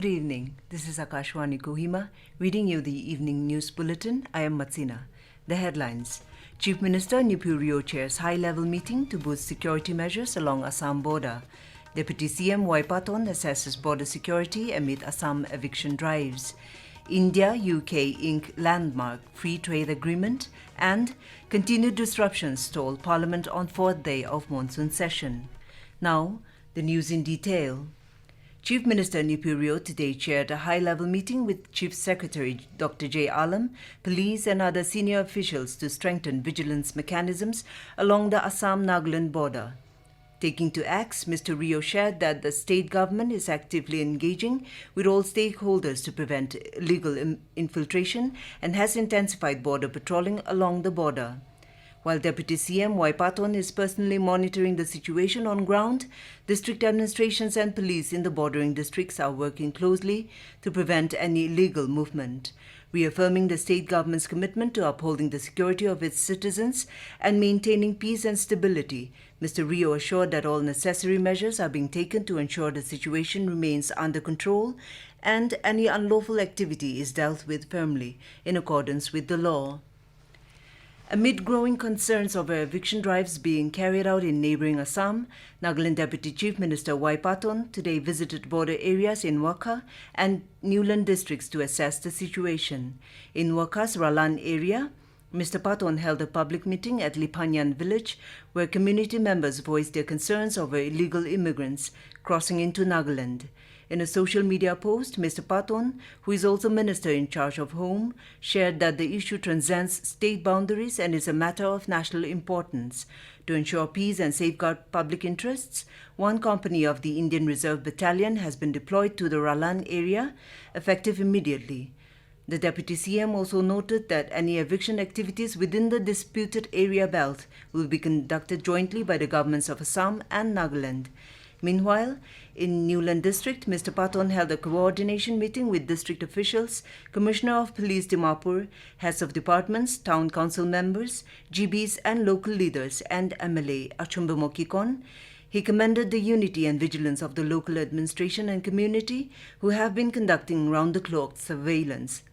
Good evening. This is Akashvani Kohima, reading you the evening news bulletin. I am Matsina. The headlines. Chief Minister Neiphiu Rio chairs high-level meeting to boost security measures along Assam border. Deputy CM Patton assesses border security amid Assam eviction drives. India-UK Inc. landmark free trade agreement and continued disruptions stall Parliament on fourth day of monsoon session. Now, the news in detail. Chief Minister Neiphiu Rio today chaired a high-level meeting with Chief Secretary Dr. J. Alam, police and other senior officials to strengthen vigilance mechanisms along the Assam-Nagaland border. Taking to acts, Mr. Rio shared that the state government is actively engaging with all stakeholders to prevent illegal infiltration and has intensified border patrolling along the border. While Deputy CM Patton is personally monitoring the situation on ground, district administrations and police in the bordering districts are working closely to prevent any illegal movement. Reaffirming the state government's commitment to upholding the security of its citizens and maintaining peace and stability, Mr. Rio assured that all necessary measures are being taken to ensure the situation remains under control and any unlawful activity is dealt with firmly in accordance with the law. Amid growing concerns over eviction drives being carried out in neighbouring Assam, Nagaland Deputy Chief Minister Patton today visited border areas in Wakha and Newland districts to assess the situation. In Wakha's Ralan area, Mr. Patton held a public meeting at Lipanyan village where community members voiced their concerns over illegal immigrants crossing into Nagaland. In a social media post, Mr. Patton, who is also Minister in charge of Home, shared that the issue transcends state boundaries and is a matter of national importance. To ensure peace and safeguard public interests, one company of the Indian Reserve Battalion has been deployed to the Ralan area, effective immediately. The Deputy CM also noted that any eviction activities within the disputed area belt will be conducted jointly by the governments of Assam and Nagaland. Meanwhile, in Newland District, Mr. Patton held a coordination meeting with district officials, Commissioner of Police Dimapur, heads of departments, town council members, GBs and local leaders and MLA Achumbamokikon. He commended the unity and vigilance of the local administration and community who have been conducting round-the-clock surveillance.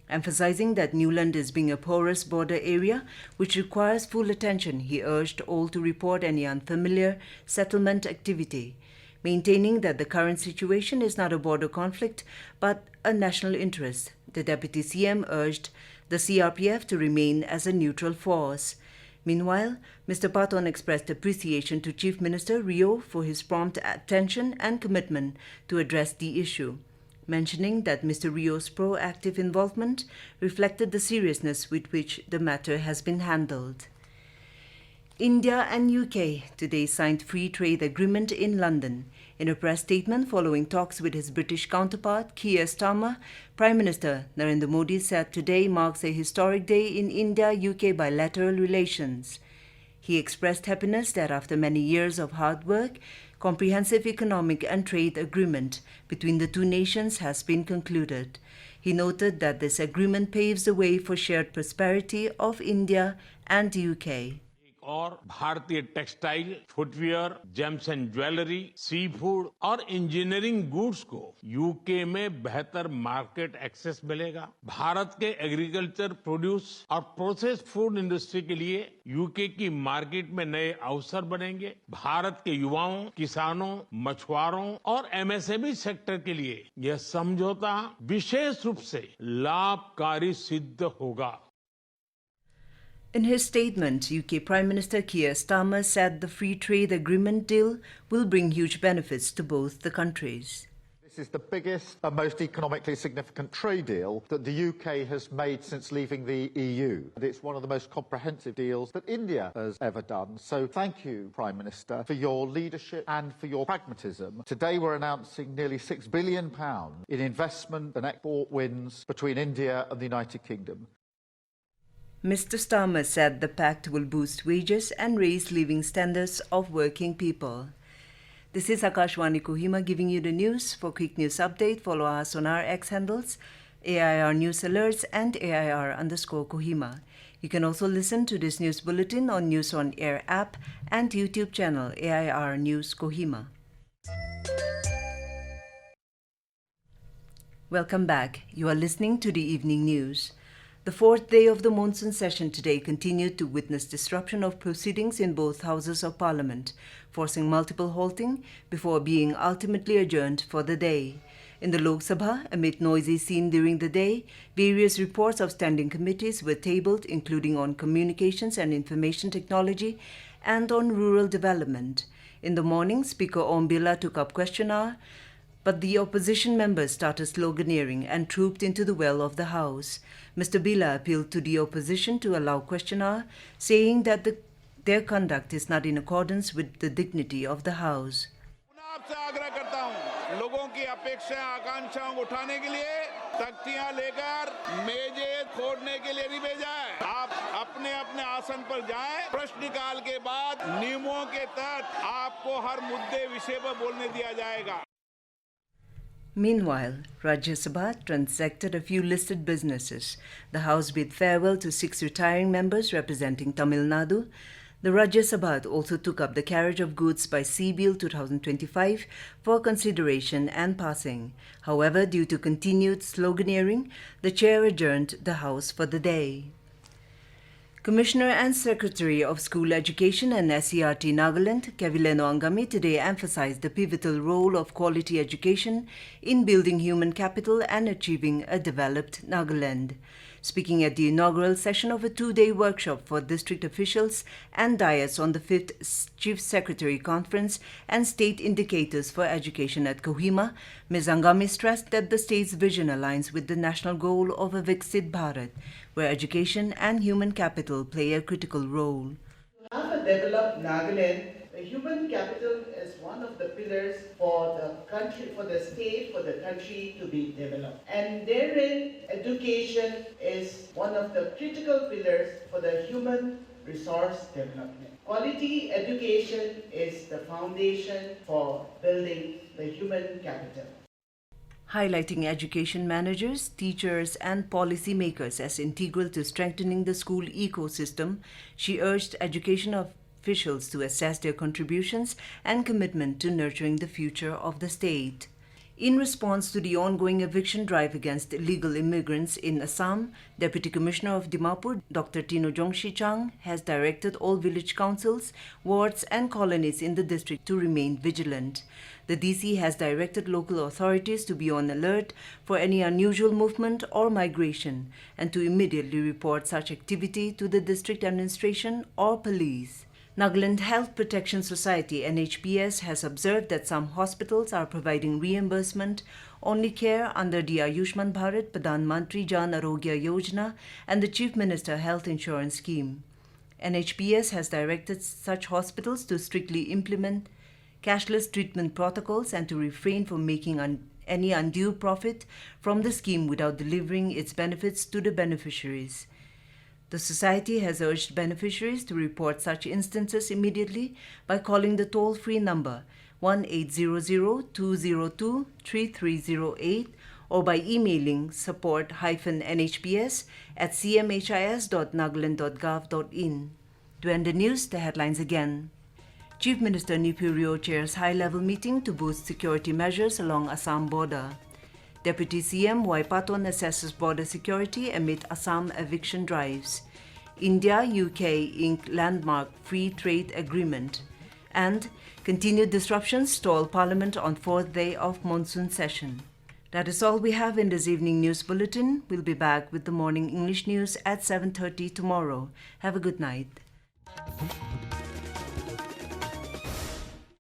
Emphasizing that Newland is being a porous border area which requires full attention, he urged all to report any unfamiliar settlement activity, maintaining that the current situation is not a border conflict but a national interest. The Deputy CM urged the CRPF to remain as a neutral force. Meanwhile, Mr. Patton expressed appreciation to Chief Minister Rio for his prompt attention and commitment to address the issue, mentioning that Mr. Rio's proactive involvement reflected the seriousness with which the matter has been handled. India and UK today signed free trade agreement in London. In a press statement following talks with his British counterpart, Keir Starmer, Prime Minister Narendra Modi said today marks a historic day in India-UK bilateral relations. He expressed happiness that after many years of hard work, comprehensive economic and trade agreement between the two nations has been concluded. He noted that this agreement paves the way for shared prosperity of India and the UK. और भारतीय textile, footwear, gems and jewellery, sea food और engineering goods को UK में बेहतर market access मिलेगा। भारत के agriculture, produce और processed food industry के लिए यूके की मार्केट में नए अवसर बनेंगे। भारत के युवाओं, किसानों, मछुआरों और एमएसएमई सेक्टर के लिए यह समझौता विशेष रूप से लाभकारी सिद्ध होगा। In his statement, UK Prime Minister Keir Starmer said the free trade agreement deal will bring huge benefits to both the countries. This is the biggest and most economically significant trade deal that the UK has made since leaving the EU. It's one of the most comprehensive deals that India has ever done. So thank you, Prime Minister, for your leadership and for your pragmatism. Today we're announcing nearly £6 billion in investment and export wins between India and the United Kingdom. Mr. Starmer said the pact will boost wages and raise living standards of working people. This is Akashvani Kohima giving you the news. For quick news update, follow us on our X handles, AIR News Alerts and AIR_Kohima. You can also listen to this news bulletin on News on Air app and YouTube channel AIR News Kohima. Welcome back. You are listening to the evening news. The fourth day of the monsoon session today continued to witness disruption of proceedings in both houses of parliament, forcing multiple halting before being ultimately adjourned for the day. In the Lok Sabha, amid noisy scene during the day, various reports of standing committees were tabled, including on communications and information technology and on rural development. In the morning, Speaker Om Birla took up question hour, but the opposition members started sloganeering and trooped into the well of the House. Mr. Birla appealed to the opposition to allow question hour, saying that their conduct is not in accordance with the dignity of the House. आपसे आग्रह करता हूं, लोगों की अपेक्षाएं आकांक्षाओं को उठाने के लिए तख्तियां लेकर मेजें खोदने के लिए नहीं भेजा है। आप अपने अपने आसन पर जाएं, प्रश्नकाल के बाद नियमों के तहत आपको हर मुद्दे विषय पर बोलने दिया जाएगा। Meanwhile, Rajya Sabha transacted a few listed businesses. The House bid farewell to 6 retiring members representing Tamil Nadu. The Rajya Sabha also took up the carriage of goods by Sea Bill 2025 for consideration and passing. However, due to continued sloganeering, the chair adjourned the House for the day. Commissioner and Secretary of School Education and SCRT Nagaland, Kevileno Angami, today emphasized the pivotal role of quality education in building human capital and achieving a developed Nagaland. Speaking at the inaugural session of a 2-day workshop for district officials and diyas on the 5th Chief Secretary Conference and State Indicators for Education at Kohima, Ms. Angami stressed that the state's vision aligns with the national goal of a Viksit Bharat, where education and human capital play a critical role. To have a developed Nagaland, the human capital is one of the pillars for the country, for the state, for the country to be developed. And therein, education is one of the critical pillars for the human resource development. Quality education is the foundation for building the human capital. Highlighting education managers, teachers, and policymakers as integral to strengthening the school ecosystem, she urged education officials to assess their contributions and commitment to nurturing the future of the state. In response to the ongoing eviction drive against illegal immigrants in Assam, Deputy Commissioner of Dimapur, Dr. Tino Jongshi Chang, has directed all village councils, wards, and colonies in the district to remain vigilant. The DC has directed local authorities to be on alert for any unusual movement or migration and to immediately report such activity to the district administration or police. Nagaland Health Protection Society (NHPS) has observed that some hospitals are providing reimbursement only care under the Ayushman Bharat Pradhan Mantri Jan Arogya Yojana and the Chief Minister Health Insurance Scheme. NHPS has directed such hospitals to strictly implement cashless treatment protocols and to refrain from making any undue profit from the scheme without delivering its benefits to the beneficiaries. The Society has urged beneficiaries to report such instances immediately by calling the toll-free number 1-800-202-3308 or by emailing support-nhis@cmhis.nagaland.gov.in. To end the news, the headlines again. Chief Minister Neiphiu Rio chairs high-level meeting to boost security measures along Assam border. Deputy CM Patton assesses border security amid Assam eviction drives. India-UK ink landmark free trade agreement. And continued disruptions stall Parliament on 4th day of monsoon session. That is all we have in this evening news bulletin. We'll be back with the morning English news at 7:30 tomorrow. Have a good night.